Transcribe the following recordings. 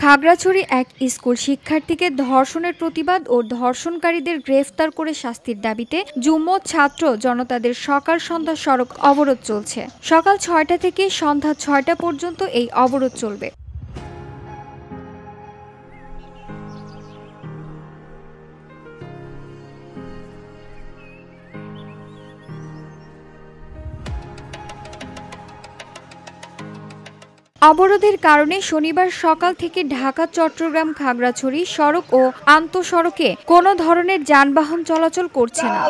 খাগড়াছড়ি এক স্কুল শিক্ষার্থীকে ধর্ষণের প্রতিবাদ ও ধর্ষণকারীদের গ্রেফতার করে শাস্তির দাবিতে যুম্মত ছাত্র জনতাদের সকাল সন্ধ্যা সড়ক অবরোধ চলছে। সকাল ৬টা থেকে সন্ধ্যা ৬টা পর্যন্ত এই অবরোধ চলবে। অবরোধের কারণে শনিবার সকাল থেকে ঢাকা চট্টগ্রাম খাগড়াছড়ি সড়ক ও আন্তঃসড়কে কোনো ধরনের যানবাহন চলাচল করছে না।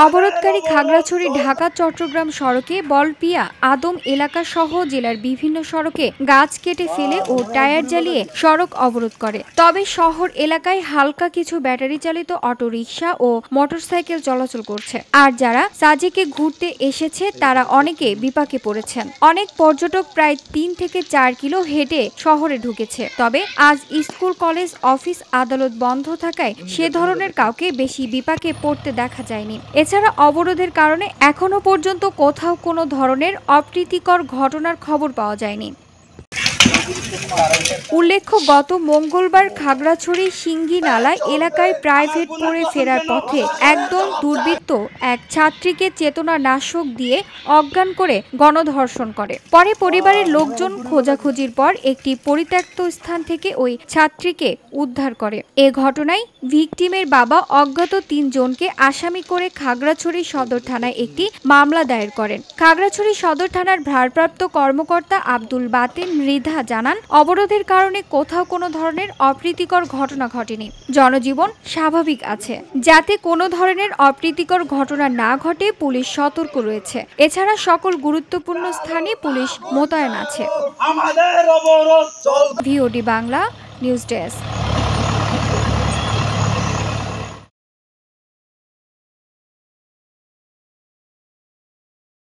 অবরোধকারী খাগড়াছড়ি ঢাকা চট্টগ্রাম সড়কে বলপিয়া আদম এলাকা সহ জেলার বিভিন্ন সড়কে গাছ কেটে ফেলে ও টায়ার জ্বালিয়ে সড়ক অবরোধ করে। তবে শহর এলাকায় হালকা কিছু ব্যাটারি চালিত অটোরিকশা ও মোটরসাইকেল চলাচল করছে। আর যারা সাজেকে ঘুরতে এসেছে তারা অনেকে বিপাকে পড়েছেন। অনেক পর্যটক প্রায় ৩ থেকে ৪ কিলো হেঁটে শহরে ঢুকেছে। তবে আজ স্কুল কলেজ অফিস আদালত বন্ধ থাকায় সে ধরনের কাউকে বেশি বিপাকে পড়তে দেখা যায়নি। এছাড়া অবরোধের কারণে এখনো পর্যন্ত কোথাও কোনো ধরনের অপ্রীতিকর ঘটনার খবর পাওয়া যায়নি। উল্লেখ্য, গত মঙ্গলবার খাগড়াছড়ি সিঙ্গিনালা এলাকায় প্রাইভেট পড়ে ফেরার পথে একদল দুর্বৃত্ত এক ছাত্রীকে চেতনানাশক দিয়ে অজ্ঞান করে গণধর্ষণ করে। পরে পরিবারের লোকজন খোঁজাখুঁজির পর একটি পরিত্যক্ত স্থান থেকে ওই ছাত্রীকে উদ্ধার করে। এ ঘটনায় ভিকটিমের বাবা অজ্ঞাত ৩ জনকে আসামি করে খাগড়াছড়ি সদর থানায় একটি মামলা দায়ের করেন। খাগড়াছড়ি সদর থানার ভারপ্রাপ্ত কর্মকর্তা আব্দুল বাতেন মৃধা জানান, অবরোধের কারণে কোথাও কোনো ধরনের অপ্রীতিকর ঘটনা ঘটেনি। জনজীবন স্বাভাবিক আছে। যাতে কোনো ধরনের অপ্রীতিকর ঘটনা না ঘটে পুলিশ সতর্ক রয়েছে। এছাড়া সকল গুরুত্বপূর্ণ স্থানে পুলিশ মোতায়েন আছে। VOD Bangla news desk.